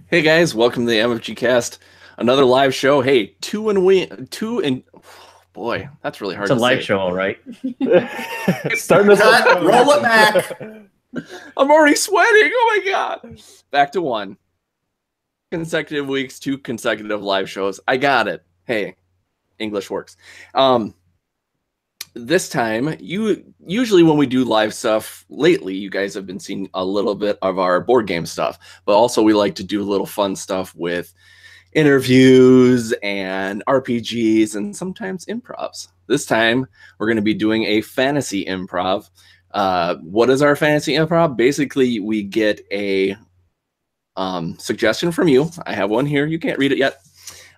Hey guys, welcome to the MFGCast. Another live show. Hey, boy, that's really hard It's a to live say. show, all right. Starting this Cut, roll it back. I'm already sweating. Oh my god. Back to 1 consecutive weeks, 2 consecutive live shows. I got it. Hey, English works. This time, usually when we do live stuff lately, you guys have been seeing a little bit of our board game stuff, but also we like to do a little fun stuff with interviews and RPGs and sometimes improvs. This time, we're going to be doing a fantasy improv. What is our fantasy improv? Basically, we get a suggestion from you. I have one here. You can't read it yet.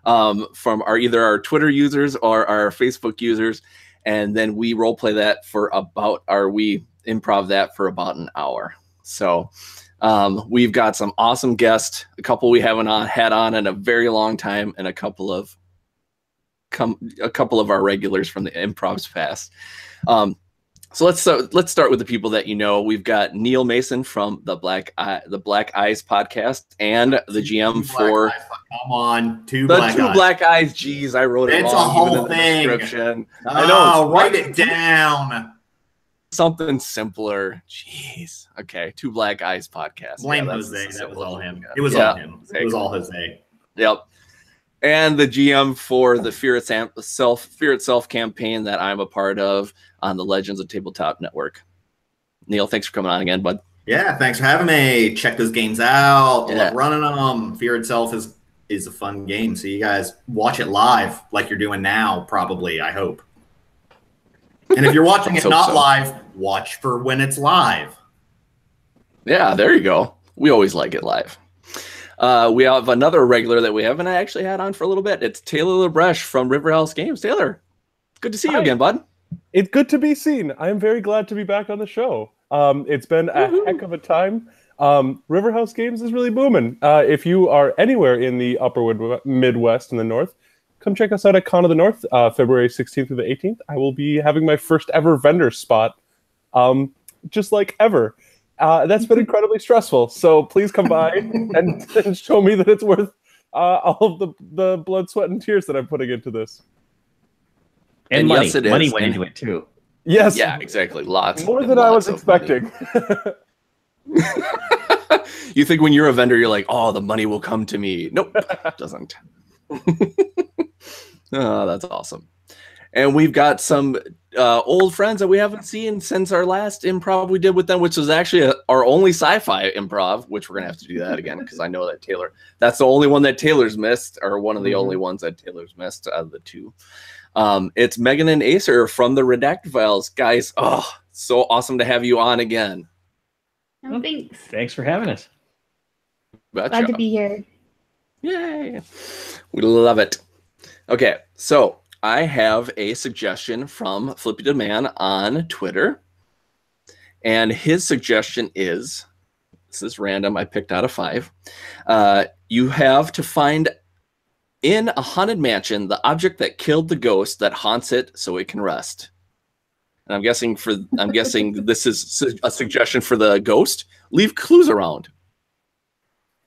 From either our Twitter users or our Facebook users. And then we role play that we improv that for about an hour. So we've got some awesome guests, a couple we haven't had on in a very long time, and a couple of our regulars from the improv's past. So let's start with the people that you know. We've got Neil Mason from the Black Eyes podcast and the GM for come on, two Black Eyes. Geez, I wrote it wrong. It's a whole thing. Description. I know. Write it down. Something simpler. Jeez. Okay, Two Black Eyes podcast. Blame Jose. That was all him. It was all him. It was all Jose. Yep. And the GM for the Fear Itself campaign that I'm a part of on the Legends of Tabletop Network. Neil, thanks for coming on again, bud. Yeah, thanks for having me. Check those games out. Yeah. Love running them. Fear Itself is a fun game. So you guys watch it live like you're doing now, probably, I hope. And if you're watching it not live, watch for when it's live. Yeah, there you go. We always like it live. We have another regular that we haven't actually had on for a little bit. It's Taylor LaBreche from River House Games. Taylor, good to see you again, bud. It's good to be seen. I am very glad to be back on the show. It's been a heck of a time. River House Games is really booming. If you are anywhere in the upper Midwest and the North, come check us out at Con of the North, February 16th through the 18th. I will be having my first ever vendor spot, just like ever. That's been incredibly stressful. So please come by and show me that it's worth all of the blood, sweat, and tears that I'm putting into this. And money. Yes, it is. Money went into it too. Yes. Yeah, exactly. Lots. More than I was expecting. You think when you're a vendor, you're like, oh, the money will come to me. Nope, it doesn't. Oh, that's awesome. And we've got some old friends that we haven't seen since our last improv we did with them, which was actually our only sci-fi improv, which we're going to have to do that again because I know that that's the only one that Taylor's missed, or one of the only ones that Taylor's missed out of the two. It's Megan and Acer from the Redacted Files. Guys, oh, so awesome to have you on again. Oh, thanks. Thanks for having us. Glad to be here. Yay. We love it. Okay, so I have a suggestion from Flippy the Man on Twitter. And his suggestion is, this is random, I picked out of 5. You have to find in a haunted mansion the object that killed the ghost that haunts it so it can rest. And I'm guessing this is a suggestion for the ghost. Leave clues around.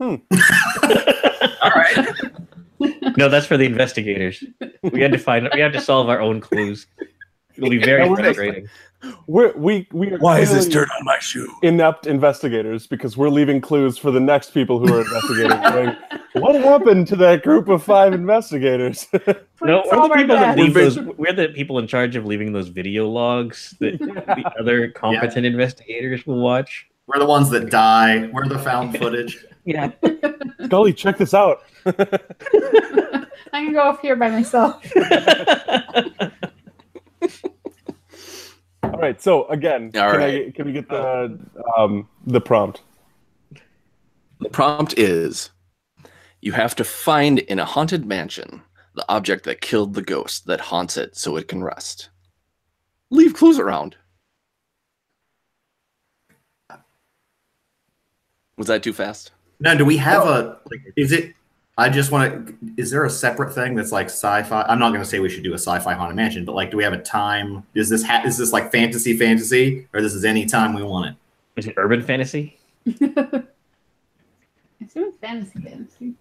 All right. No, that's for the investigators. We had to solve our own clues. It'll be very frustrating. We are Why is this dirt on my shoe? Inept investigators, because we're leaving clues for the next people who are investigating. Going, what happened to that group of 5 investigators? No, we're the people in charge of leaving those video logs that the other competent investigators will watch. We're the ones that die. We're the found footage. Yeah. Scully, check this out. I can go off here by myself. All right. So again, can we get the prompt? The prompt is: you have to find in a haunted mansion the object that killed the ghost that haunts it so it can rest. Leave clues around. Was that too fast? No, do we have is there a separate thing that's like sci-fi? I'm not going to say we should do a sci-fi haunted mansion, but like, do we have a time? Is this like fantasy, or this is any time we want it? Is it urban fantasy? assume it's fantasy.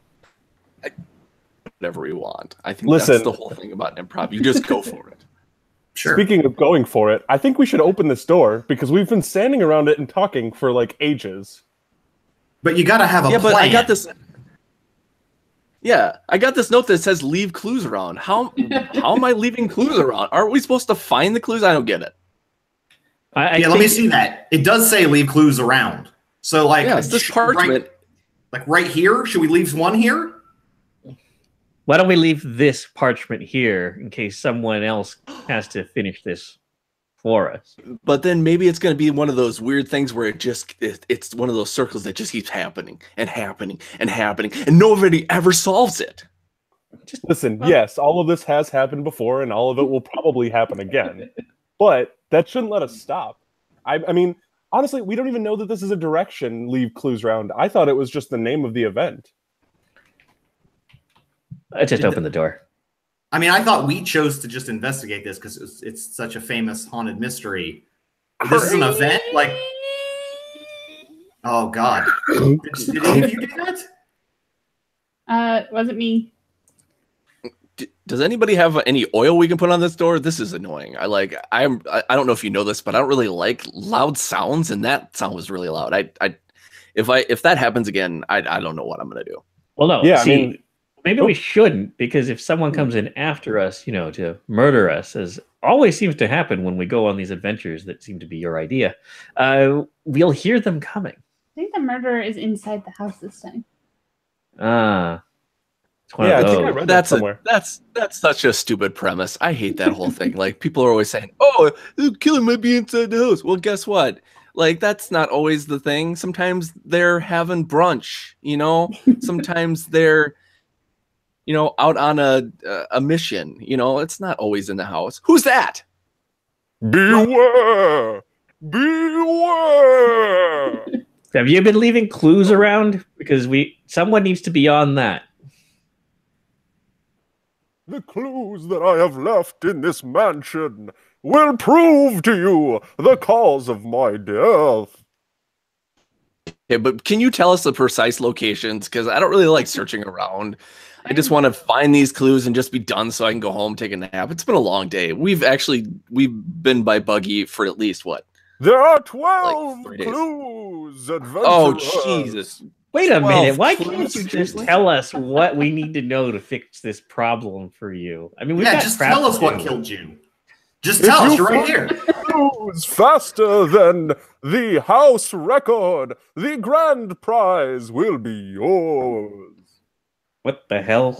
Whatever we want. I think that's the whole thing about improv. You just go for it. Sure. Speaking of going for it, I think we should open this door because we've been standing around it and talking for like ages. But you got to have a plan. But I got this. Yeah, I got this note that says leave clues around. How am I leaving clues around? Aren't we supposed to find the clues? I don't get it. Let me see that. It does say leave clues around. So like, it's this parchment. Right here. Should we leave one here? Why don't we leave this parchment here in case someone else has to finish this for us? But then maybe it's going to be one of those weird things where it's one of those circles that just keeps happening and happening and happening, and nobody ever solves it. Just listen, yes, all of this has happened before, and all of it will probably happen again. But that shouldn't let us stop. I mean, honestly, we don't even know that this is a direction, leave clues round. I thought it was just the name of the event. I just opened the door. I mean, I thought we chose to just investigate this because it's such a famous haunted mystery. This is an event? Like, oh, God. Did any of you do that? Wasn't me. Does anybody have any oil we can put on this door? This is annoying. I don't know if you know this, but I don't really like loud sounds, and that sound was really loud. If that happens again, I don't know what I'm gonna do. Well, no. Yeah, see, I mean, maybe we shouldn't, because if someone comes in after us, to murder us, as always seems to happen when we go on these adventures that seem to be your idea, we'll hear them coming. I think the murderer is inside the house this time. I think I read that somewhere. That's such a stupid premise. I hate that whole thing. Like, people are always saying, "Oh, the killer might be inside the house." Well, guess what? Like, that's not always the thing. Sometimes they're having brunch. Sometimes they're, out on a mission. It's not always in the house. Who's that? Beware! Beware! Have you been leaving clues around? Because someone needs to be on that. The clues that I have left in this mansion will prove to you the cause of my death. Okay, but can you tell us the precise locations? Because I don't really like searching around. I just want to find these clues and just be done so I can go home, take a nap. It's been a long day. We've been by buggy for at least what? There are 12 clues, adventurers. Oh, Jesus. Wait a minute. Why can't you just tell us what we need to know to fix this problem for you? I mean, just tell us what killed you. Just tell us. You're right here. Clues faster than the house record. The grand prize will be yours. What the hell?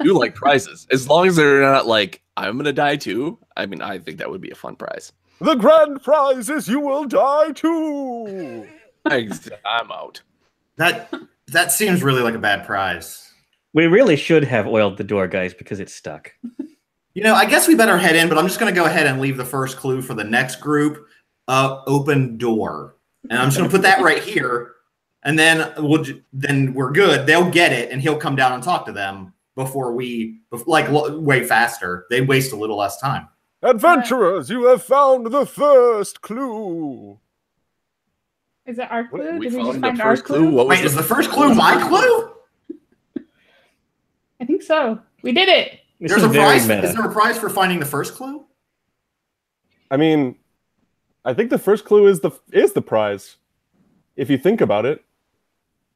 You like prizes. As long as they're not like, I'm going to die too. I mean, I think that would be a fun prize. The grand prize is you will die too. I'm out. That seems really like a bad prize. We really should have oiled the door, guys, because it's stuck. I guess we better head in, but I'm just going to go ahead and leave the first clue for the next group. Open door. And I'm just going to put that right here. And then we're good. They'll get it, and he'll come down and talk to them way faster. They waste a little less time. Adventurers, you have found the first clue. Is it our clue? We Did we found just the find first our clue? clue? Wait, is the first clue my clue? I think so. We did it. There's a prize. Is there a prize for finding the first clue? I mean, I think the first clue is the prize. If you think about it.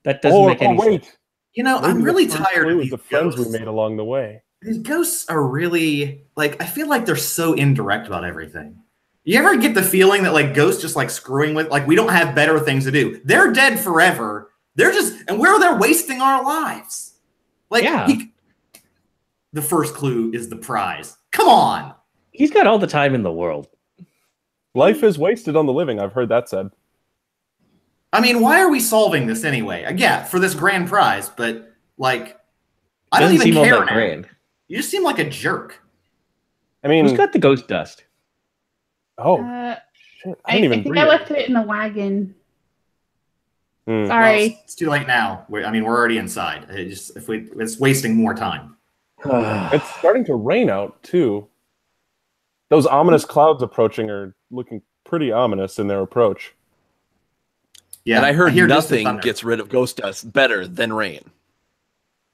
That doesn't make any sense. I'm really tired of these the friends we made along the way. These ghosts are really, I feel like they're so indirect about everything. You ever get the feeling that, ghosts just, screwing with, we don't have better things to do. They're dead forever. They're wasting our lives. The first clue is the prize. Come on. He's got all the time in the world. Life is wasted on the living. I've heard that said. I mean, why are we solving this anyway? Yeah, for this grand prize, but, I don't even care now. Grand. You just seem like a jerk. I mean, who's got the ghost dust? Oh, shit. I think I left it in the wagon. Sorry. Well, it's too late now. We're already inside. It's wasting more time. It's starting to rain out, too. Those ominous clouds approaching are looking pretty ominous in their approach. Yeah, And I heard hear distant nothing thunder. gets rid of ghost dust better than rain.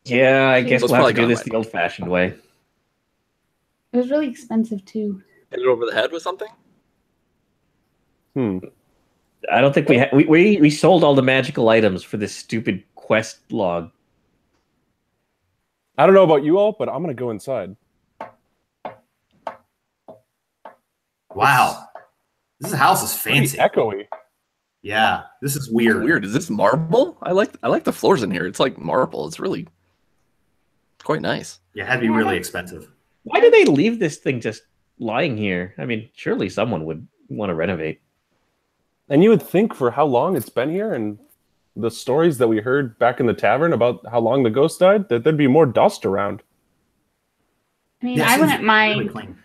Yeah, I guess That's we'll have to probably do this gone the old-fashioned way. It was really expensive too. Hit it over the head with something? I don't think we sold all the magical items for this stupid quest log. I don't know about you all, but I'm gonna go inside. Wow, this house is Pretty fancy. echoey. Yeah, this is weird. Weird. Is this marble? I like the floors in here. It's like marble. It's really quite nice. Yeah, it had to be really expensive. Why do they leave this thing just lying here? I mean, surely someone would want to renovate. And you would think for how long it's been here and the stories that we heard back in the tavern about how long the ghost died, that there'd be more dust around. I mean, Yeah, it I seems wouldn't mind really clean.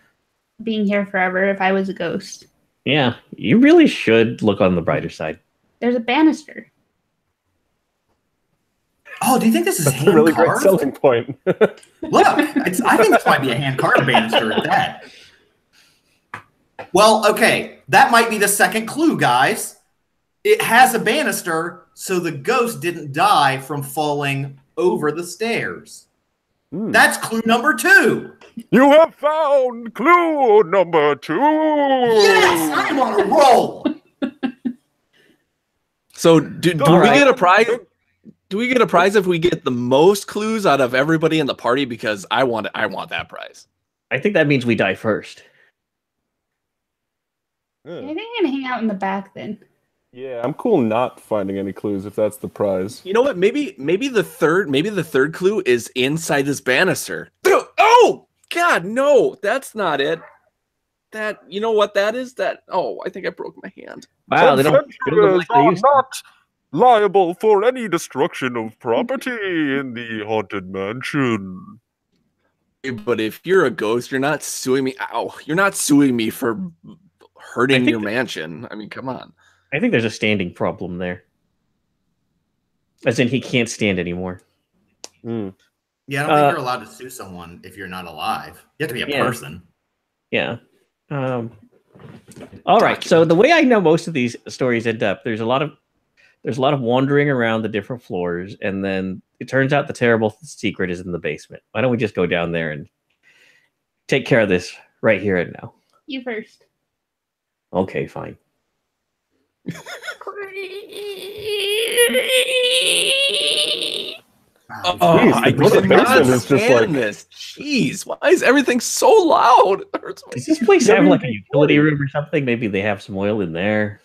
being here forever if I was a ghost. Yeah, you really should look on the brighter side. There's a banister. Oh, do you think this is That's a hand really great carved? selling point. Look, I think this might be a hand carved banister at that. Well, okay, that might be the second clue, guys. It has a banister, so the ghost didn't die from falling over the stairs. That's clue number 2. You have found clue number 2. Yes, I'm on a roll. So do we get a prize? Do we get a prize if we get the most clues out of everybody in the party? Because I want that prize. I think that means we die first. I think I'm gonna hang out in the back then. Yeah, I'm cool not finding any clues if that's the prize. You know what? Maybe the third clue is inside this banister. Oh God, no, that's not it. That, you know what that is? I think I broke my hand. Wow, they don't look like they used to. not liable for any destruction of property in the haunted mansion. But if you're a ghost, you're not suing me. Ow, you're not suing me for hurting your mansion. I mean, come on. I think there's a standing problem there. As in, he can't stand anymore. Yeah, I don't think you're allowed to sue someone if you're not alive. You have to be a person. Yeah. All right. So the way I know most of these stories end up, there's a lot of wandering around the different floors, and then it turns out the terrible secret is in the basement. Why don't we just go down there and take care of this right here and now? You first. Okay, fine. I the did not basement is just stand this. Jeez, why is everything so loud? It hurts my Does this place have like a utility room or something? Maybe they have some oil in there.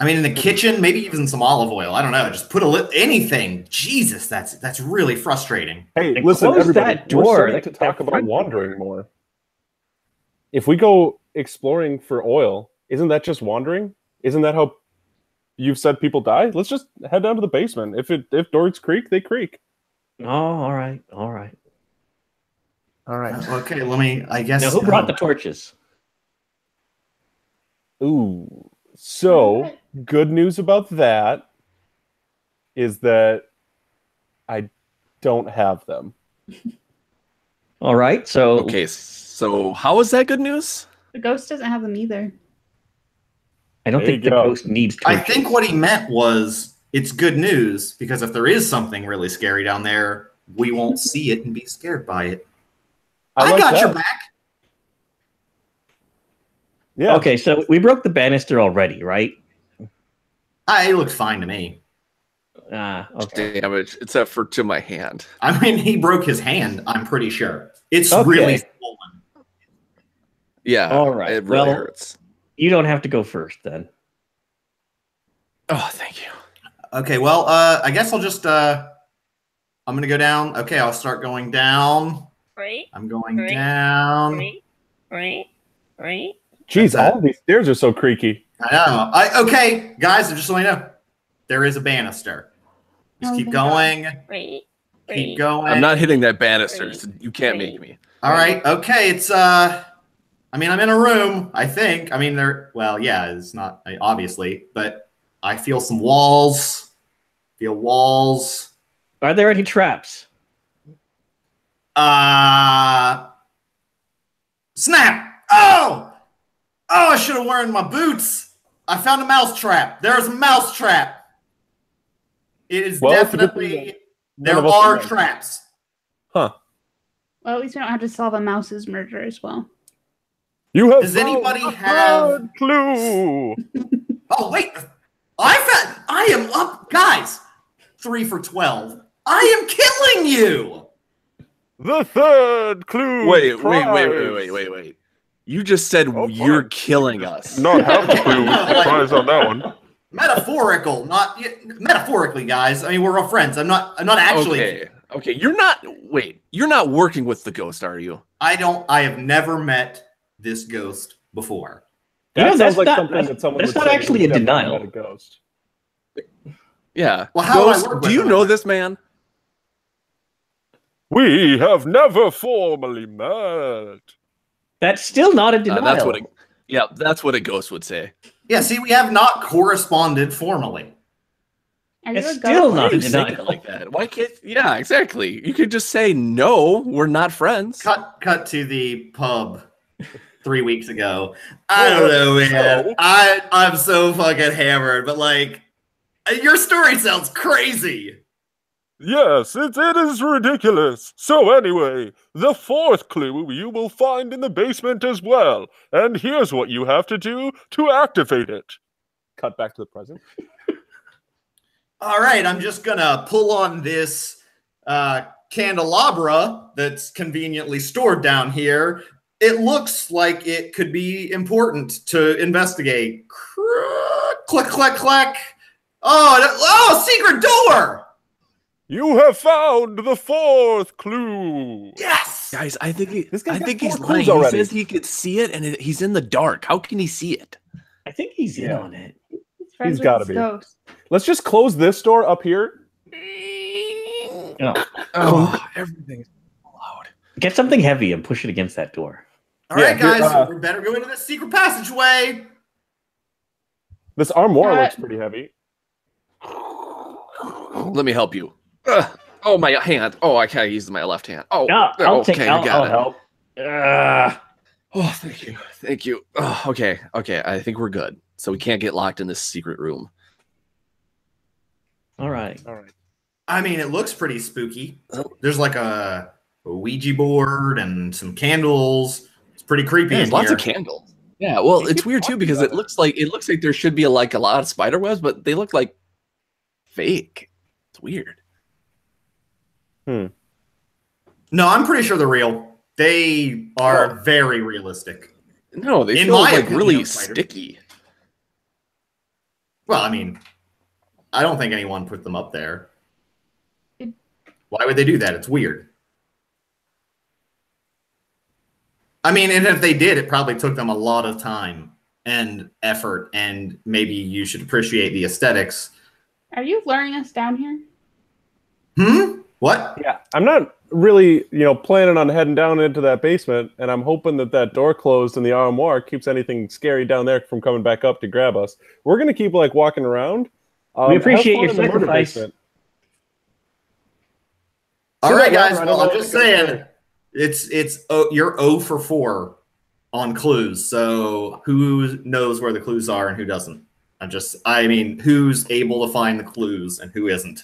I mean, in the kitchen, maybe even some olive oil. I don't know. Just put anything. Jesus, that's really frustrating. Hey, And listen, close everybody, that we're door. starting That- to talk that about front- wandering more. If we go exploring for oil, isn't that just wandering? Isn't that how you've said people die? Let's just head down to the basement. If doors creak, they creak. Oh, all right. All right. Okay, I guess. Now, who brought the torches? Ooh. So, good news about that is that I don't have them. All right. So, Okay, so how is that good news? The ghost doesn't have them either. I don't There think you the go. ghost needs I torches. think what he meant was it's good news because if there is something really scary down there, we won't see it and be scared by it. I like got that. your back. Yeah. Okay, so we broke the banister already, right? It looks fine to me. Okay. Damage, except for to my hand. I mean, he broke his hand, I'm pretty sure. It's Okay. really swollen. Yeah. All right, It really well- hurts. You don't have to go first then. Oh, thank you. Okay, well, I guess I'll just I'm gonna go down. Okay, I'll start going down. I'm going down. Jeez, That's it. all these stairs are so creaky. I know. Okay, guys, just so you know, there is a banister. Just Oh, keep thank going. Keep going. I'm not hitting that banister. So you can't make me. All right. Okay. It's I mean, I'm in a room. I think. I mean, yeah, it's not obviously, but I feel some walls. Feel walls. Are there any traps? Snap! Oh! I should have worn my boots. I found a mouse trap. There's a mouse trap. It is definitely... There are traps. Huh. Well, at least we don't have to solve a mouse's murder as well. You have Does anybody have... clue? Oh, wait. I am up. Guys, 3 for 12. I am killing you. The third clue. Wait. You just said you're killing us. Not half the clue. Prize on that one. Metaphorically, guys. I mean, we're all friends. I'm not actually. Okay. You're not working with the ghost, are you? I have never met this ghost before. That sounds like not, something that someone that's would not say actually who's a definitely denial. met a ghost. Yeah. Well, how ghost, do I work do with you them? know this man? We have never formally met. That's still not a denial. That's what a ghost would say. Yeah, see, we have not corresponded formally. Are you It's a still ghost? not a You say it denial. like that. Why can't? Yeah, exactly. You could just say no. We're not friends. Cut to the pub 3 weeks ago. I don't know, man. I'm so fucking hammered, but like, your story sounds crazy. Yes, it is ridiculous. So anyway, the fourth clue you will find in the basement as well. And here's what you have to do to activate it. Cut back to the present. All right, I'm just gonna pull on this candelabra that's conveniently stored down here. It looks like it could be important to investigate. Click, click, click. Oh, secret door! You have found the fourth clue. Yes! Guys, I think This guy's got he's 4 lying. clues already. He says he could see it, and he's in the dark. How can he see it? I think he's in on it. He's friends He's with gotta his be. ghost. Let's just close this door up here. Oh. Everything's loud. Get something heavy and push it against that door. All right, Yeah, here, guys, we better go into this secret passageway. This armoire looks pretty heavy. Let me help you. Oh, my hand. Oh, I can't use my left hand. Oh, No, I'll got it. help. Oh, thank you. Oh, okay. I think we're good. So we can't get locked in this secret room. All right. I mean, it looks pretty spooky. There's like a Ouija board and some candles. It's pretty creepy. There's in lots here. of candles. Yeah, well, it's weird too because it looks like there should be like a lot of spider webs, but they look like fake. It's weird. No, I'm pretty sure they're real. They are very realistic. No, they In feel my like opinion, really spider. sticky. Well, I mean, I don't think anyone put them up there. Why would they do that? It's weird. I mean, and if they did, it probably took them a lot of time and effort, and maybe you should appreciate the aesthetics. Are you luring us down here? What? Yeah, I'm not really, planning on heading down into that basement, and I'm hoping that door closed and the armoire keeps anything scary down there from coming back up to grab us. We're gonna keep walking around. We appreciate have your fun in the murder sacrifice. basement. All See right, that guys. ladder? I Well, don't I'm know just what it's saying, you're 0 for 4 on clues. So who knows where the clues are and who doesn't? I mean, who's able to find the clues and who isn't?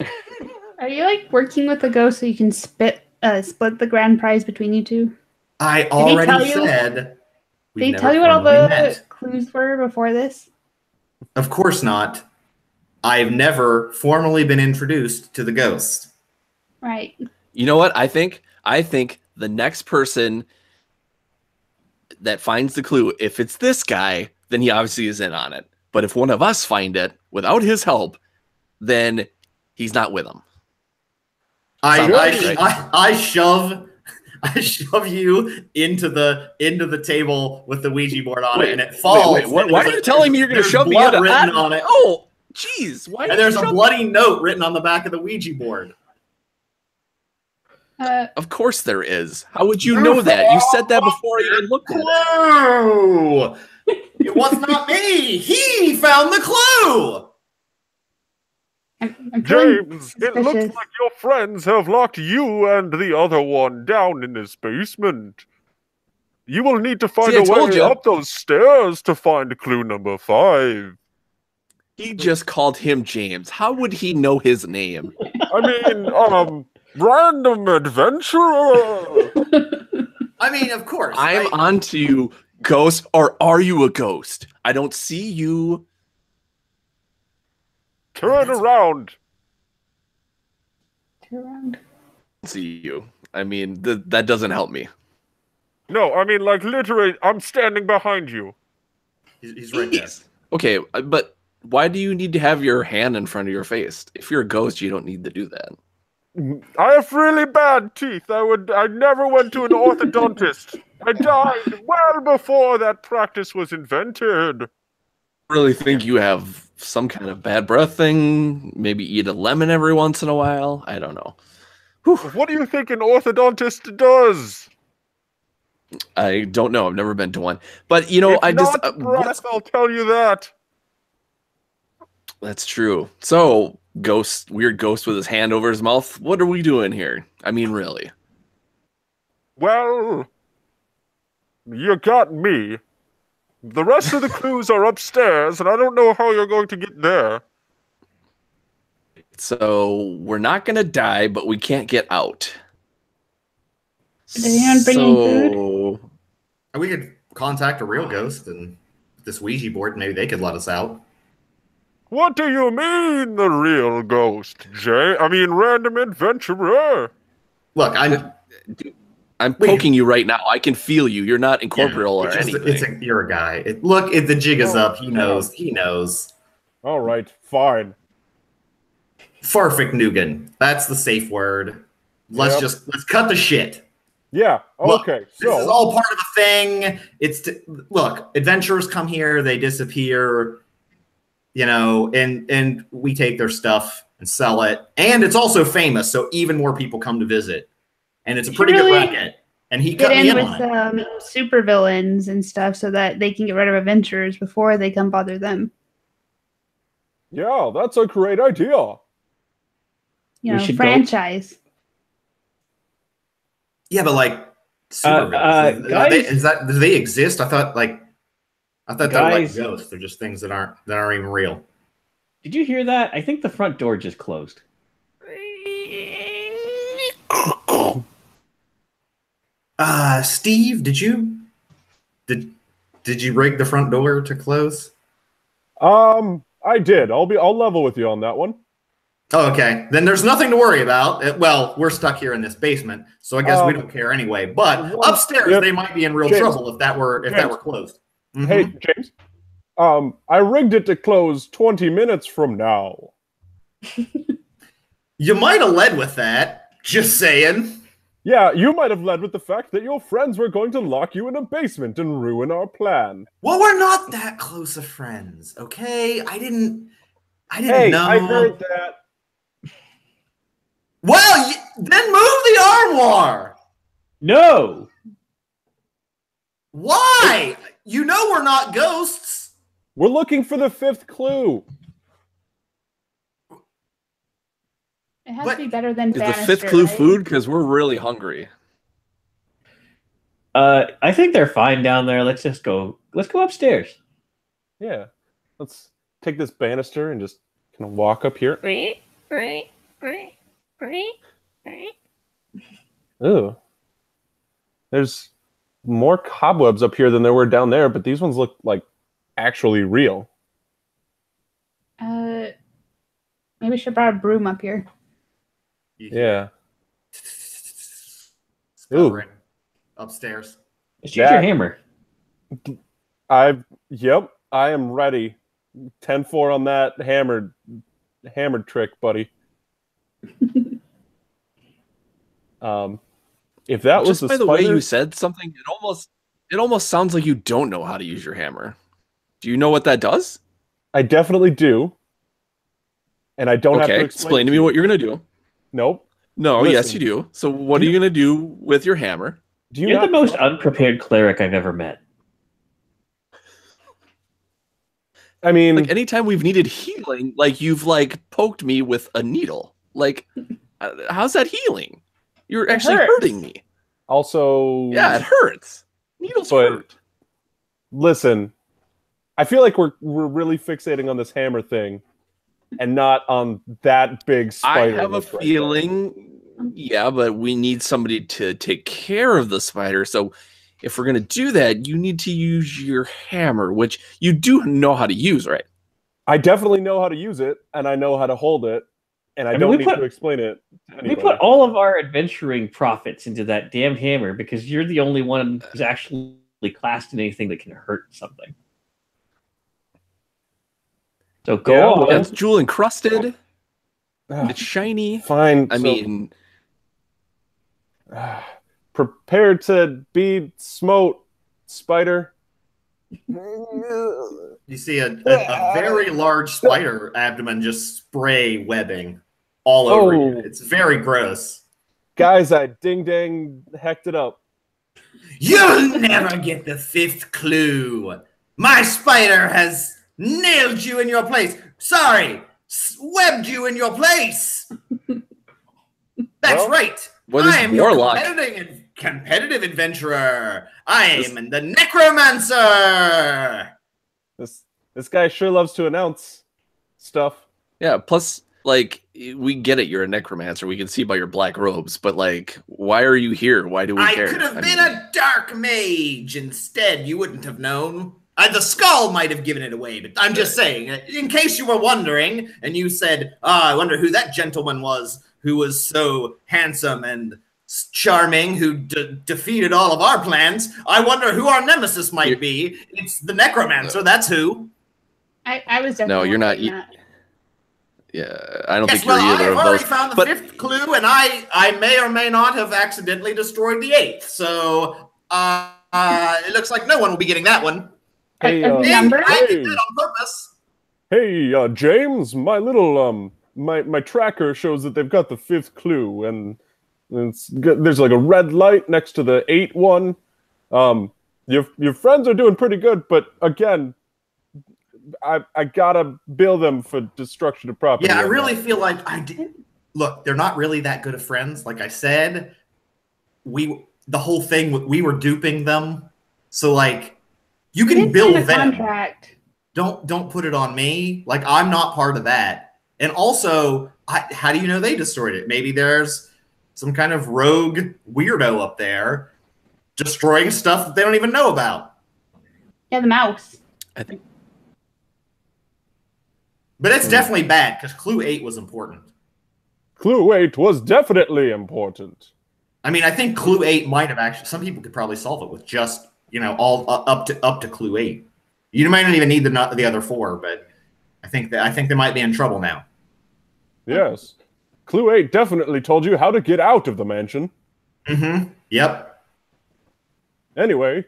Are you working with the ghost so you can split the grand prize between you two? I tell already you- said. Did he tell you what all the clues were before this? Of course not. I've never formally been introduced to the ghost. Right. You know what? I think the next person that finds the clue, if it's this guy, then he obviously is in on it. But if one of us find it without his help, then he's not with him. I shove you into the table with the Ouija board on it, and it falls. Why are you telling me you're going to shove me blood into written on it? Oh, jeez. Why? And there's a bloody note written on the back of the Ouija board. Of course there is. How would you know that? You said that before I even looked at it. Clue! It was not me. He found the clue. I'm feeling James, it looks suspicious. like your friends have locked you and the other one down in this basement. You will need to find See, I a told way ya. up those stairs to find clue number 5. He just called him James. How would he know his name? I mean, random adventurer. I mean, of course. I'm on to you, ghost, or are you a ghost? I don't see you. Turn around. Turn around. See you. I mean, that doesn't help me. No, I mean, like, literally, I'm standing behind you. He's right there. Okay, but why do you need to have your hand in front of your face? If you're a ghost, you don't need to do that. I have really bad teeth. I never went to an orthodontist. I died well before that practice was invented. I really think you have some kind of bad breath thing. Maybe eat a lemon every once in a while. I don't know. Whew. What do you think an orthodontist does? I don't know. I've never been to one. But, you know, It's I just... not breath, I'll tell you that. That's true. So, weird ghost with his hand over his mouth. What are we doing here? I mean, really. Well, you got me. The rest of the clues are upstairs, and I don't know how you're going to get there. So, we're not going to die, but we can't get out. Did anyone bring in food? And we could contact a real ghost and this Ouija board, maybe they could let us out. What do you mean, the real ghost, Jay? I mean, random adventurer. Look, I'm poking you right now. I can feel you. You're not incorporeal or anything. You're a guy. The jig is up. He knows. He knows. All right, fine. Farfignugan. That's the safe word. Let's cut the shit. Yeah, okay. Look, this is all part of the thing. Look, adventurers come here, they disappear, you know, and we take their stuff and sell it. And it's also famous, so even more people come to visit. And it's a pretty good racket. And he cut me in on it. Super villains and stuff so that they can get rid of adventurers before they come bother them. Yeah, that's a great idea. You know, franchise. Yeah, but like super villains. Guys, do they exist? I thought they're like Guys. ghosts. They're just things that aren't even real. Did you hear that? I think the front door just closed. Steve, did you rig the front door to close? I did. I'll level with you on that one. Oh, okay. Then there's nothing to worry about. Well, we're stuck here in this basement, so I guess we don't care anyway. But upstairs, they might be in real trouble if that were closed. Mm-hmm. Hey, James. I rigged it to close 20 minutes from now. You might have led with that. Just saying. Yeah, you might have led with the fact that your friends were going to lock you in a basement and ruin our plan. Well, we're not that close of friends, okay? I didn't know. I heard that. Well, then move the armoire. No! Why? You know we're not ghosts. We're looking for the fifth clue. It has to be better than Is the Bannister, fifth clue right? food? Because we're really hungry. I think they're fine down there. Let's go upstairs. Yeah. Let's take this banister and just kind of walk up here. Ooh. There's more cobwebs up here than there were down there, but these ones look like actually real. Maybe we should have brought a broom up here. Yeah. Ooh. Upstairs. Just use your hammer. I am ready. 10-4 on that hammer trick, buddy. If that was just by the way you said something, it almost sounds like you don't know how to use your hammer. Do you know what that does? I definitely do. And I don't have to explain to me what you're gonna do. Nope. No, Listen. yes you do. So what are you gonna do with your hammer? You're the most unprepared cleric I've ever met. I mean, like anytime we've needed healing, like you've like poked me with a needle. Like, how's that healing? You're actually hurting me. Also, yeah, it hurts. Needles hurt. Listen, I feel like we're really fixating on this hammer thing, and not on that big spider. I have a feeling, yeah, but we need somebody to take care of the spider. So if we're gonna do that, you need to use your hammer, which you do know how to use, right? I definitely know how to use it, and I know how to hold it, and I don't need to explain it to anybody. We put all of our adventuring profits into that damn hammer because you're the only one who's actually classed in anything that can hurt something. So go on. It's jewel encrusted. It's shiny. Fine. I mean, prepare to be smote, spider. You see a very large spider abdomen just spray webbing all over you. It's very gross. Guys, I ding-dang hecked it up. You'll never get the 5th clue. My spider has nailed you in your place. Sorry, webbed you in your place. That's right. What is I am warlock? Your competitive adventurer. I am the necromancer. This guy sure loves to announce stuff. Yeah, plus, like, we get it, you're a necromancer. We can see by your black robes, but, like, why are you here? Why do we care? I could have been a dark mage instead. You wouldn't have known. The skull might have given it away, but I'm just saying, in case you were wondering, and you said, I wonder who that gentleman was who was so handsome and charming, who defeated all of our plans. I wonder who our nemesis might be. It's the necromancer, that's who. I was definitely No, you're not. that. Yeah, I don't think you're either of those. I've already found the 5th clue, and I may or may not have accidentally destroyed the 8th. So it looks like no one will be getting that one. Hey, number? I did that on purpose. Hey, James, my little my tracker shows that they've got the 5th clue, and there's like a red light next to the 8 one. Your friends are doing pretty good, but again, I gotta bill them for destruction of property. Yeah, I really feel like I did. Look, they're not really that good of friends. Like I said, the whole thing, we were duping them. So like, you can bill them. Contract. Don't put it on me. Like I'm not part of that. And also, how do you know they destroyed it? Maybe there's some kind of rogue weirdo up there destroying stuff that they don't even know about. Yeah, the mouse. I think. But it's definitely bad because Clue 8 was important. Clue 8 was definitely important. I mean, I think Clue 8 might have actually. Some people could probably solve it with just all up to Clue 8. You might not even need the other 4, but I think they might be in trouble now. Yes, Clue 8 definitely told you how to get out of the mansion. Mm-hmm. Yep. Anyway,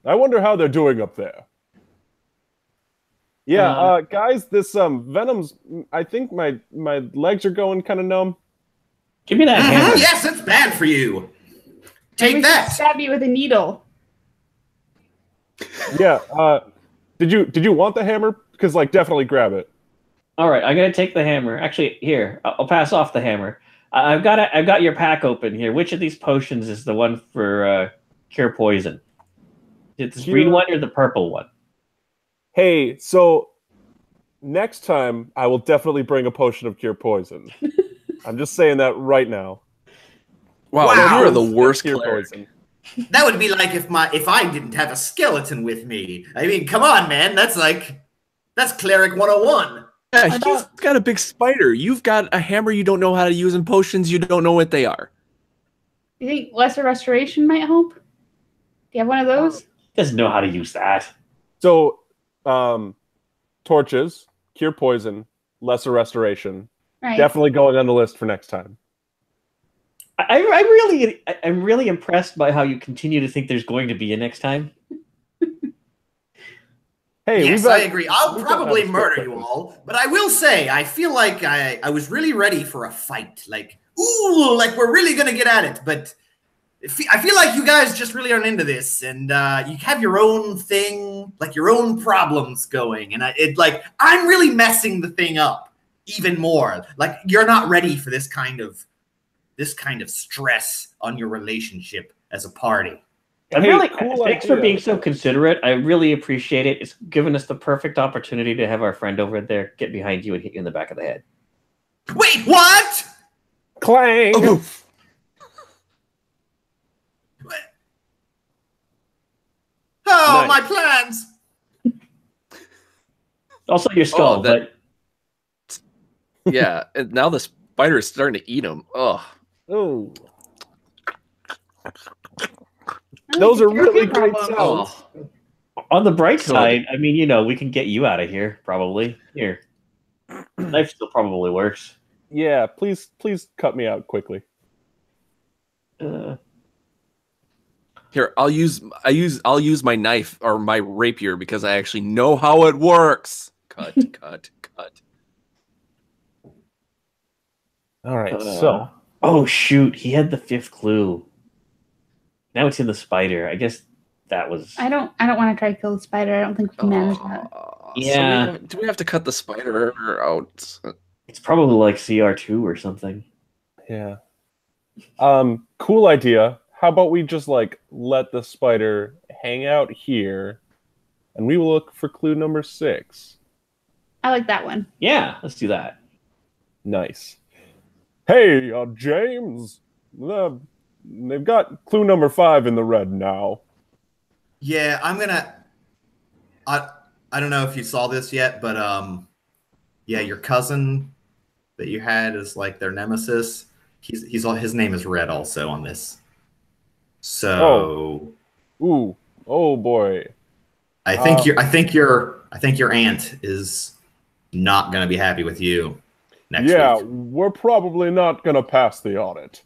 I wonder how they're doing up there. Yeah, guys, this Venom's. I think my legs are going kind of numb. Give me that hammer. Yes, it's bad for you. Take that. Stab you with a needle. Yeah. Did you want the hammer? Because like, definitely grab it. All right, I'm gonna take the hammer. Actually, here I'll pass off the hammer. I've got your pack open here. Which of these potions is the one for cure poison? Is it the green one or the purple one? Hey, so next time I will definitely bring a potion of cure poison. I'm just saying that right now. Wow. You are the worst cure cleric. poison. That would be like if I didn't have a skeleton with me. I mean, come on, man. That's cleric 101. Yeah, he's got a big spider. You've got a hammer you don't know how to use, and potions you don't know what they are. You think lesser restoration might help? Do you have one of those? He doesn't know how to use that. So, torches, cure poison, lesser restoration. Right. Definitely going on the list for next time. I'm really impressed by how you continue to think there's going to be a next time. Hey, yes, I agree. I'll probably murder you all, but I will say I feel like I was really ready for a fight. Like, ooh, like we're really gonna get at it. But I feel like you guys just really aren't into this, and you have your own thing, like your own problems going, and I'm really messing the thing up even more. Like you're not ready for this kind of stress on your relationship as a party. Thanks for being so considerate. I really appreciate it. It's given us the perfect opportunity to have our friend over there get behind you and hit you in the back of the head. Wait, what? Clang! Oh, Nice. my plans! Also, your skull, but yeah, and now the spider is starting to eat him. Oh, Those are really great sounds. oh. on the bright side, I mean, we can get you out of here, probably. Here. Knife still probably works. Yeah, please cut me out quickly. Here, I'll use my knife or my rapier because I actually know how it works. Cut. All right, so. Oh, shoot. He had the 5th clue. Now it's in the spider. I guess that was... I don't want to try to kill the spider. I don't think we can manage that. Yeah. So do we have to cut the spider out? It's probably like CR2 or something. Yeah. Cool idea. How about we just let the spider hang out here, and we will look for clue number 6. I like that one. Yeah, let's do that. Nice. Hey, James. They've got clue number 5 in the red now. Yeah, I'm gonna. I don't know if you saw this yet, but yeah, your cousin that you had is like their nemesis. His name is Red also on this. So. Oh boy. I think your aunt is not gonna be happy with you next week. We're probably not gonna pass the audit.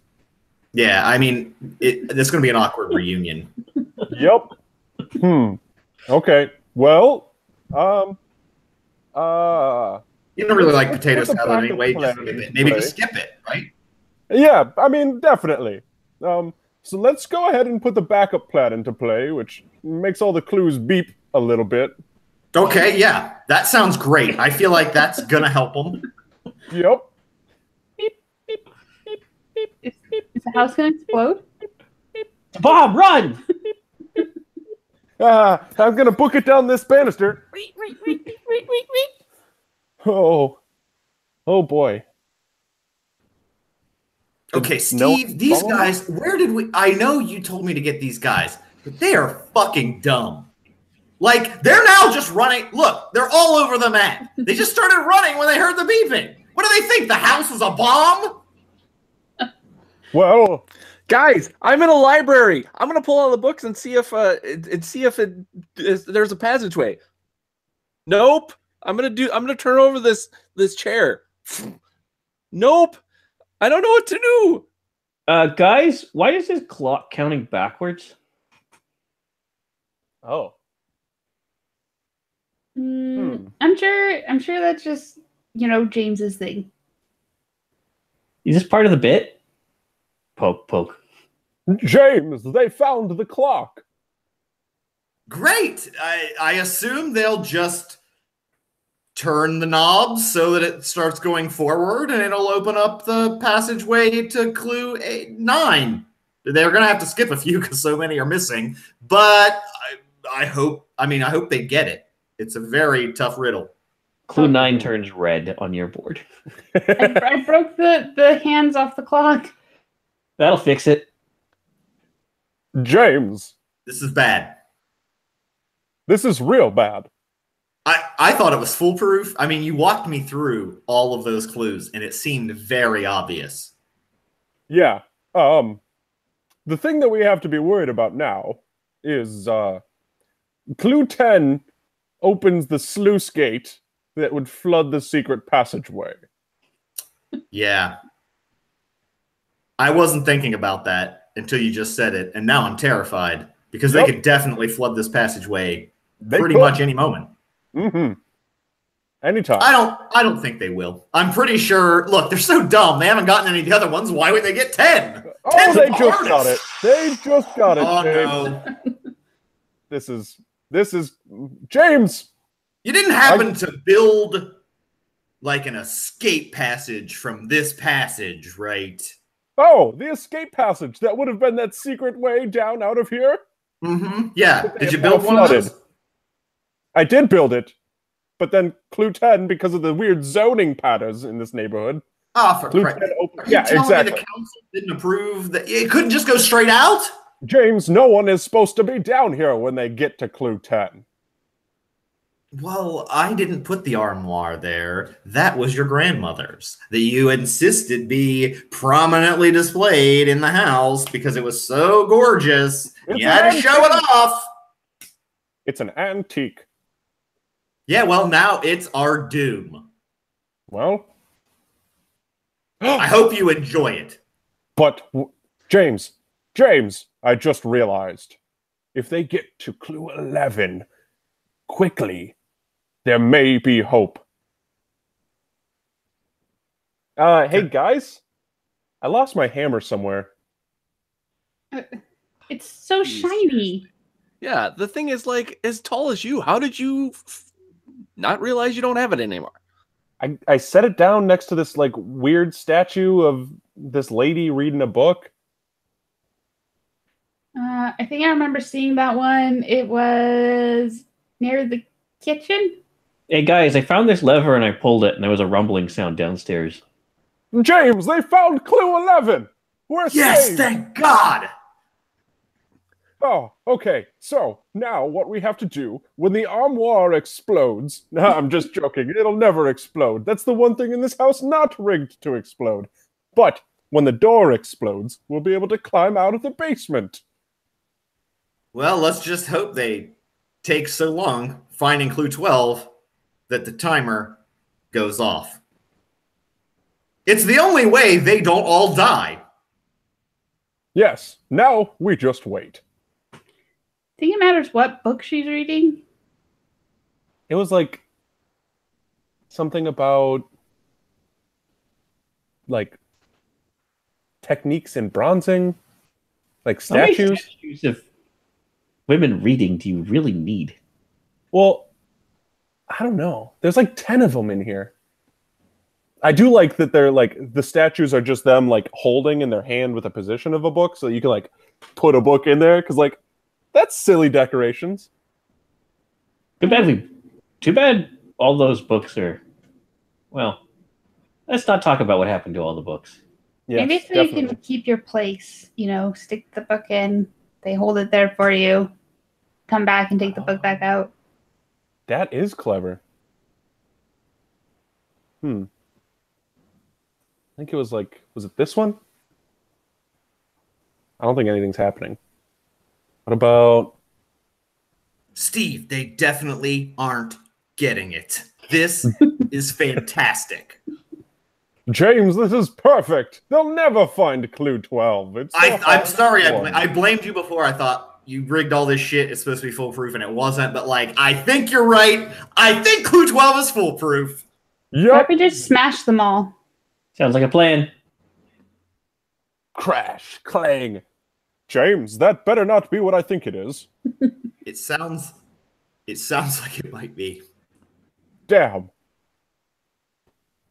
Yeah, I mean, there's gonna be an awkward reunion. Yep. Okay. Well, you don't really like potato salad anyway. Just skip it. Maybe just skip it, right? Yeah, I mean, definitely. So let's go ahead and put the backup plan into play, which makes all the clues beep a little bit. Okay, yeah, that sounds great. I feel like that's gonna help them. Yep. Is the house gonna explode? Bob, run! I'm gonna book it down this banister. Oh boy. Okay, Steve, these guys, I know you told me to get these guys, but they are fucking dumb. Like, they're now just running. Look, they're all over the map. They just started running when they heard the beeping. What do they think? The house was a bomb? Well, guys, I'm in a library. I'm gonna pull out the books and see if there's a passageway. Nope. I'm gonna turn over this chair. Nope. I don't know what to do. Guys, why is this clock counting backwards? Oh. I'm sure that's just, James's thing. Is this part of the bit? Poke. James, they found the clock. Great. I assume they'll just turn the knobs so that it starts going forward and it'll open up the passageway to clue 9. They're going to have to skip a few because so many are missing, but I hope they get it. It's a very tough riddle. Clue 9 turns red on your board. I broke the hands off the clock. That'll fix it. James. This is bad. This is real bad. I thought it was foolproof. I mean, you walked me through all of those clues, and it seemed very obvious. Yeah. The thing that we have to be worried about now is clue 10 opens the sluice gate that would flood the secret passageway. Yeah. I wasn't thinking about that until you just said it, and now I'm terrified because they could definitely flood this passageway pretty much any moment. Mm-hmm. Anytime. I don't think they will. I'm pretty sure. Look, they're so dumb. They haven't gotten any of the other ones. Why would they get 10? Oh, they just got it. They just got it. Oh, James. No. This is James. You didn't happen to build like an escape passage from this passage, right? Oh, the escape passage. That would have been that secret way down out of here? Mm-hmm. Yeah. But they Did you have build all one of flooded. those? I did build it, but then Clue 10, because of the weird zoning patterns in this neighborhood. Oh, for Clue Christ. 10 open. Are you Yeah, telling exactly. me the council didn't approve that it couldn't just go straight out? James, no one is supposed to be down here when they get to Clue 10. Well, I didn't put the armoire there. That was your grandmother's, that you insisted be prominently displayed in the house because it was so gorgeous. It's You had to an show it antique. off. It's an antique. Yeah, well, now it's our doom. Well, I hope you enjoy it. but James, I just realized if they get to Clue 11 quickly, there may be hope. Hey guys, I lost my hammer somewhere. It's so Jeez. shiny. Yeah, the thing is like as tall as you. How did you not realize you don't have it anymore? I set it down next to this like weird statue of this lady reading a book. I think I remember seeing that one. It was near the kitchen. Hey guys, I found this lever and I pulled it, and there was a rumbling sound downstairs. James, they found Clue 11. We're Yes, saved. thank God. Oh, okay. So now what we have to do when the armoire explodes. No, I'm just joking. It'll never explode. That's the one thing in this house not rigged to explode. But when the door explodes, we'll be able to climb out of the basement. Well, let's just hope they take so long finding Clue 12 that the timer goes off. It's the only way they don't all die. Yes, now we just wait. Think it matters what book she's reading? It was like something about like techniques in bronzing, like How many statues. statues of women reading do you really need? Well, I don't know. There's like 10 of them in here. I do like that they're like the statues are just them like holding in their hand with a position of a book, so you can like put a book in there because like that's silly decorations. Too bad all those books are. Well, let's not talk about what happened to all the books. Yes, Maybe so definitely. you can keep your place. You know, stick the book in. They hold it there for you. Come back and take the book back out. That is clever. I think it was like, was it this one? I don't think anything's happening. What about... Steve, they definitely aren't getting it. This is fantastic. James, this is perfect. They'll never find Clue 12. It's so I'm hard sorry, to find. I blamed you before. I thought you rigged all this shit. It's supposed to be foolproof, and it wasn't. But, like, I think you're right. I think Clue 12 is foolproof. Or Yup. we just smash them all. Sounds like a plan. Crash, clang. James, that better not be what I think it is. It sounds like it might be. Damn.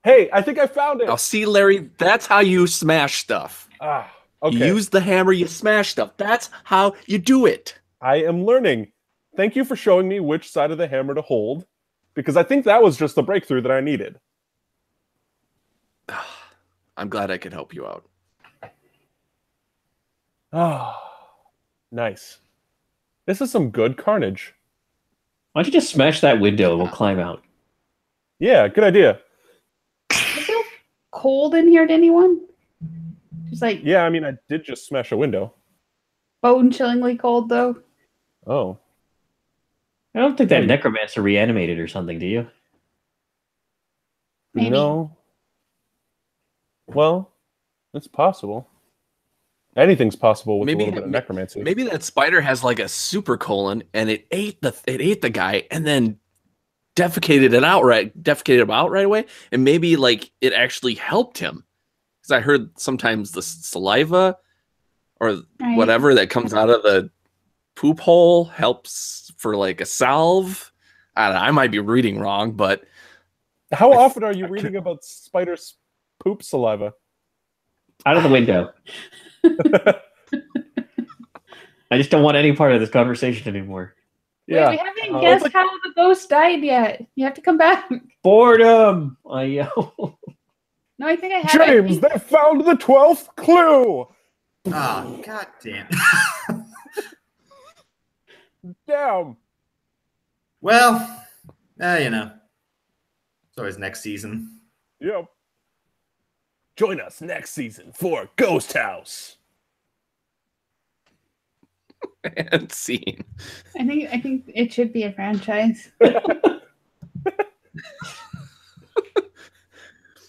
Hey, I think I found it. Now, see, Larry, that's how you smash stuff. Ah, You okay. use the hammer, you smash stuff. That's how you do it. I am learning. Thank you for showing me which side of the hammer to hold, because I think that was just the breakthrough that I needed. I'm glad I could help you out. Ah, nice. This is some good carnage. Why don't you just smash that window and we'll climb out? Yeah, good idea. Does it feel cold in here to anyone? Just like Yeah, I mean, I did just smash a window. bone-chillingly cold, though. Oh. I don't think that necromancer reanimated or something, do you? Maybe. No. Well, it's possible. Anything's possible with a little bit of necromancy. Maybe that spider has like a super colon and it ate the guy and then defecated him out right away. And maybe like it actually helped him. Because I heard sometimes the saliva or whatever that comes out of the poop hole helps for like a salve. I don't know, I might be reading wrong, but How often are you reading about spiders' poop saliva? Out of the window. I just don't want any part of this conversation anymore. Yeah. Wait, we haven't guessed how the ghost died yet. You have to come back. Boredom! I yell. No, I think I have James, they found the 12th clue. Oh, god damn. Damn. Well, you know, it's always next season. Yep. Join us next season for Ghost House. And scene. I think it should be a franchise.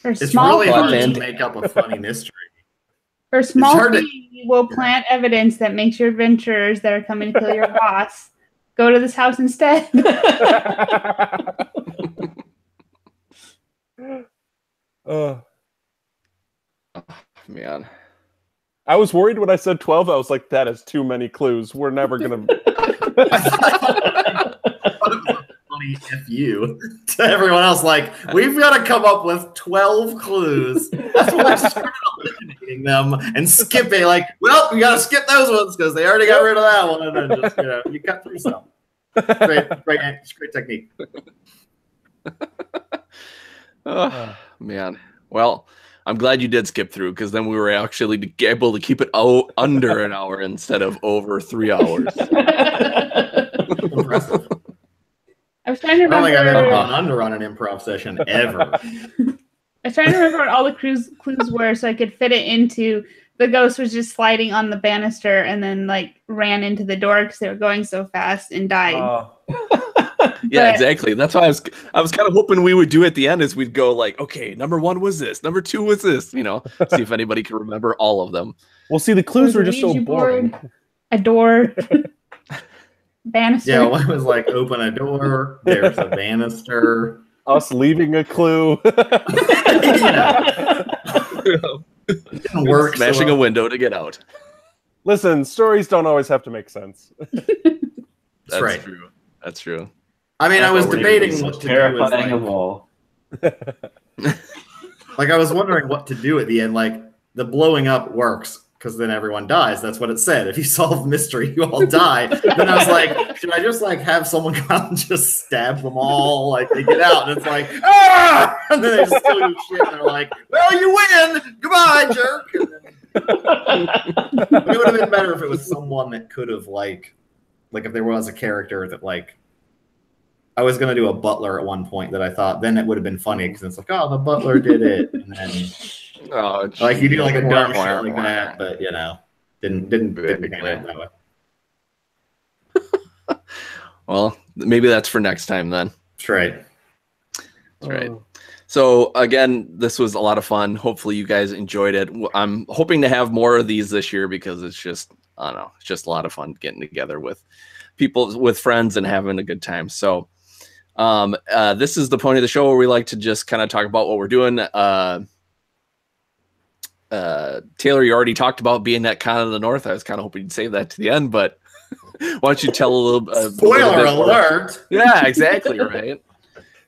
For It's small really hard fee, to make up a funny mystery. for small hard to- fee, you will plant evidence that makes your adventurers that are coming to kill your boss go to this house instead. Man. I was worried when I said 12. I was like, that is too many clues. We're never going to... I thought it was a funny FU to everyone else. Like, we've got to come up with 12 clues. That's why I started eliminating them and skipping. Like, well, we got to skip those ones because they already got rid of that one. And then just, you cut through some. Great technique. Oh, man. Well, I'm glad you did skip through because then we were actually able to keep it under an hour instead of over 3 hours. Impressive. I was trying to I don't think I've ever remember. gone under on an improv session ever. I was trying to remember what all the clues were so I could fit it into the ghost was just sliding on the banister and then like ran into the door because they were going so fast and died. Yeah, But- exactly. That's why I was kind of hoping we would do at the end is we'd go like, okay, number 1 was this, number 2 was this, see if anybody can remember all of them. Well, see, the clues There were was just a so Ouija boring. board, a door, banister. Yeah, one was like, open a door, there's a banister. Us leaving a clue. It didn't work. Smashing a window to get out. Listen, stories don't always have to make sense. That's right. true. That's true. I mean, I was Already debating so what to do. terrifying of all. Like, I was wondering what to do at the end. Like, the blowing up works because then everyone dies. That's what it said. If you solve mystery, you all die. Then I was like, should I just like have someone come and just stab them all? Like, they get out and it's like, ah! And then they just still do shit. And they're like, well, you win. Goodbye, jerk. And then... It would have been better if it was someone that could have like if there was a character that like, I was going to do a butler at one point that I thought then it would have been funny because it's like, oh, the butler did it. And then like you do like a dumb shit like that, but didn't pan out that way. Well, maybe that's for next time then. That's right. That's right. So again, this was a lot of fun. Hopefully you guys enjoyed it. I'm hoping to have more of these this year because it's just, I don't know, it's just a lot of fun getting together with people, with friends and having a good time. So this is the point of the show where we like to just kind of talk about what we're doing. Taylor, you already talked about being at Con of the North. I was kind of hoping you'd save that to the end, but why don't you tell a little Spoiler alert. Yeah, exactly, right.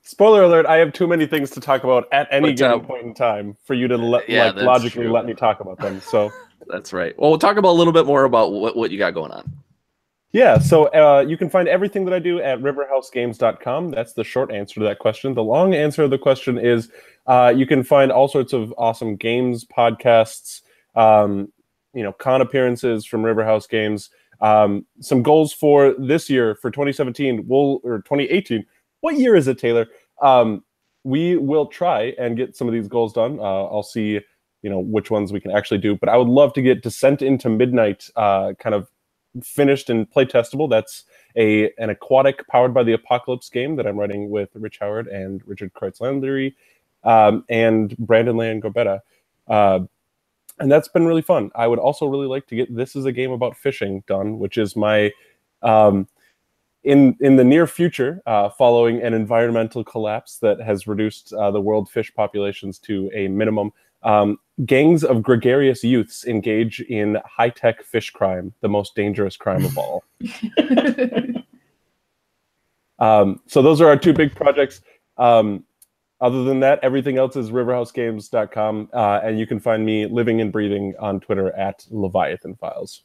Spoiler alert, I have too many things to talk about at any given point in time for you to logically let me talk about them. So that's right. Well, we'll talk about a little bit more about what you got going on. Yeah, so you can find everything that I do at riverhousegames.com. That's the short answer to that question. The long answer to the question is you can find all sorts of awesome games, podcasts, con appearances from Riverhouse Games. Some goals for this year, for 2017, or 2018. What year is it, Taylor? We will try and get some of these goals done. I'll see, which ones we can actually do. But I would love to get Descent into Midnight kind of finished and play testable. That's an aquatic powered by the apocalypse game that I'm writing with Rich Howard and Richard Kreutz-Landry and Brandon Land-Gobetta. And that's been really fun. I would also really like to get This Is a Game About Fishing done, which is my in the near future, following an environmental collapse that has reduced the world fish populations to a minimum. Gangs of gregarious youths engage in high-tech fish crime, the most dangerous crime of all. So those are our two big projects. Other than that, everything else is riverhousegames.com, and you can find me living and breathing on Twitter at Leviathan Files.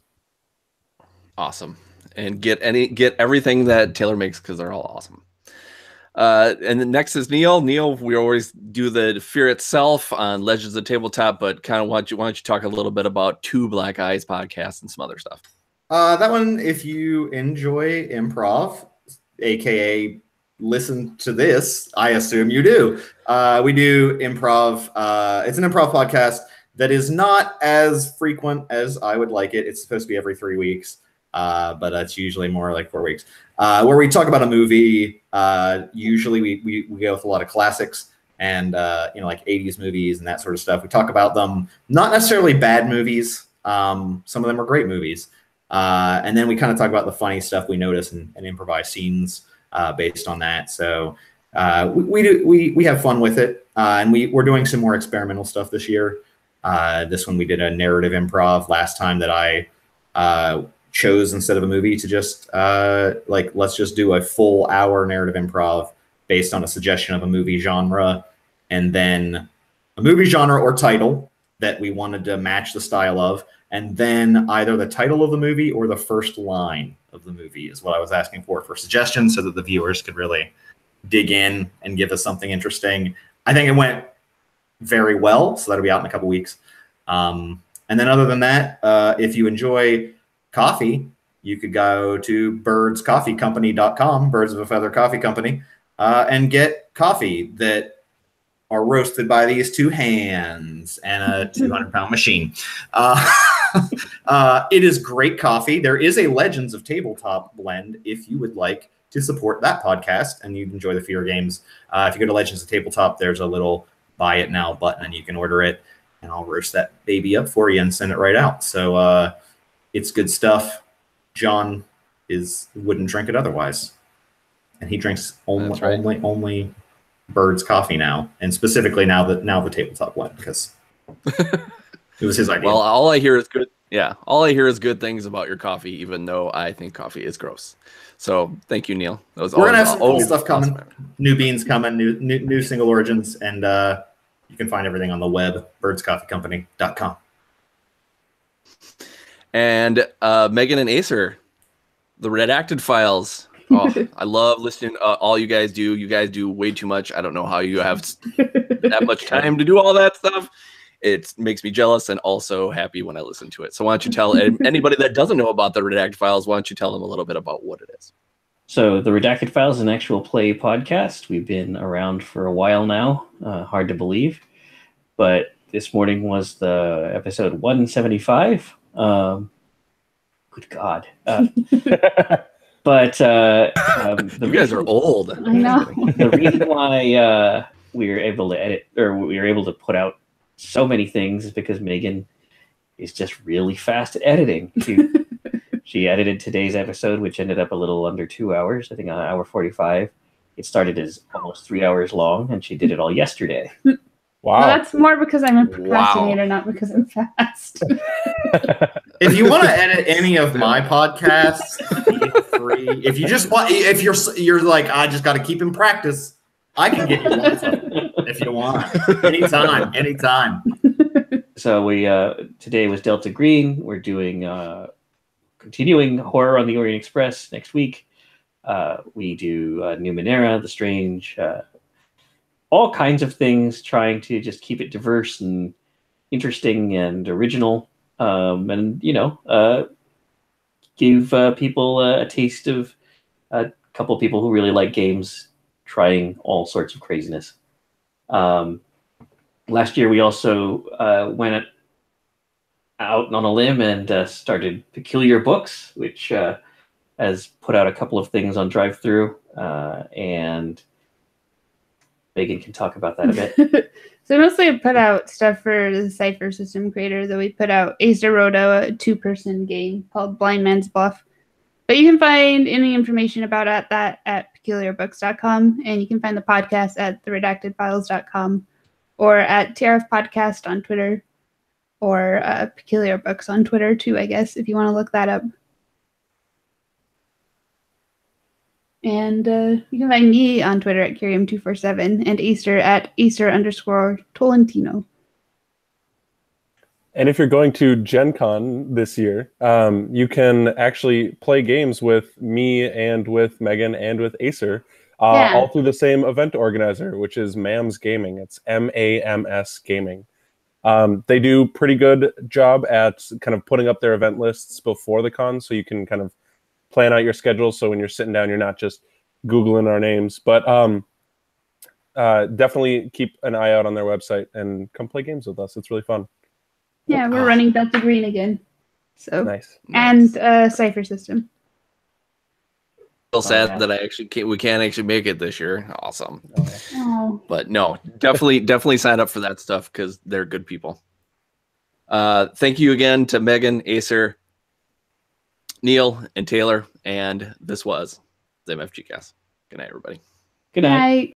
Awesome. And get everything that Taylor makes because they're all awesome. And then next is Neil. Neil, we always do the Fear Itself on Legends of Tabletop, but kind of why don't you talk a little bit about Two Black Eyes podcast and some other stuff? That one, if you enjoy improv, aka listen to this, I assume you do. We do improv. It's an improv podcast that is not as frequent as I would like it. It's supposed to be every 3 weeks, but it's usually more like 4 weeks, where we talk about a movie. Usually we go with a lot of classics and like 80s movies and that sort of stuff. We talk about them, not necessarily bad movies. Some of them are great movies. And then we kind of talk about the funny stuff we notice and improvise scenes based on that. So we have fun with it, and we're doing some more experimental stuff this year. This one we did a narrative improv last time that I chose instead of a movie to just let's just do a full hour narrative improv based on a suggestion of a movie genre, and then a movie genre or title that we wanted to match the style of, and then either the title of the movie or the first line of the movie is what I was asking for suggestions so that the viewers could really dig in and give us something interesting. I think it went very well, so that'll be out in a couple weeks. And then other than that, if you enjoy coffee, you could go to birdscoffeecompany.com, Birds of a Feather Coffee Company, and get coffee that are roasted by these two hands and a 200-pound machine. It is great coffee. There is a Legends of Tabletop blend if you would like to support that podcast and you enjoy the Fear games. If you go to Legends of Tabletop, there's a little buy it now button and you can order it, and I'll roast that baby up for you and send it right out. So it's good stuff. John wouldn't drink it otherwise, and he drinks only Bird's coffee now, and specifically now the tabletop blend, because it was his idea. Well, all I hear is good. Yeah, all I hear is good things about your coffee, even though I think coffee is gross. So thank you, Neil. We're gonna have some cool stuff coming. Awesome. New beans coming, new single origins, and you can find everything on the web, birdscoffeecompany.com. And Megan and Acer, the Redacted Files. Oh, I love listening to all you guys do. You guys do way too much. I don't know how you have that much time to do all that stuff. It makes me jealous and also happy when I listen to it. So why don't you tell anybody that doesn't know about the Redacted Files, why don't you tell them a little bit about what it is? So the Redacted Files is an actual play podcast. We've been around for a while now. Hard to believe. But this morning was the episode 175. Good God. But you guys are old. I know. The reason why we were able to edit, or we were able to put out so many things, is because Megan is just really fast at editing. She edited today's episode, which ended up a little under 2 hours. I think an hour 45. It started as almost 3 hours long, and she did it all yesterday. Wow. Well, that's more because I'm a procrastinator, not because I'm fast. If you want to edit any of my podcasts, feel free. If you just want, if you're like, I just got to keep in practice, I can get you one of them if you want. Anytime. So we today was Delta Green. We're doing continuing Horror on the Orient Express next week. We do Numenera, The Strange, all kinds of things, trying to just keep it diverse and interesting and original, and give people a taste of a couple of people who really like games trying all sorts of craziness. Last year we also went out on a limb and started Peculiar Books, which has put out a couple of things on drive-through, and Megan can talk about that a bit. So mostly I put out stuff for the Cypher system creator, though we put out Acer Roto, a 2-person game called Blind Man's Bluff. But you can find any information about that at peculiarbooks.com, and you can find the podcast at theredactedfiles.com or at TRF Podcast on Twitter, or Peculiar Books on Twitter too, I guess, if you want to look that up. And you can find me on Twitter at Curium247 and Easter at Easter_Tolentino. And if you're going to Gen Con this year, you can actually play games with me and with Megan and with Acer, all through the same event organizer, which is MAMS Gaming. It's MAMS Gaming. They do pretty good job at kind of putting up their event lists before the con, so you can kind of plan out your schedule. So when you're sitting down, you're not just Googling our names. But definitely keep an eye out on their website and come play games with us. It's really fun. Yeah, we're running Delta Green again. So nice. And Cypher System. Still sad that we can't actually make it this year. Awesome. Oh. But no, definitely sign up for that stuff because they're good people. Thank you again to Megan, Acer, Neil, and Taylor. And this was the MFGcast. Good night, everybody. Good night. Night.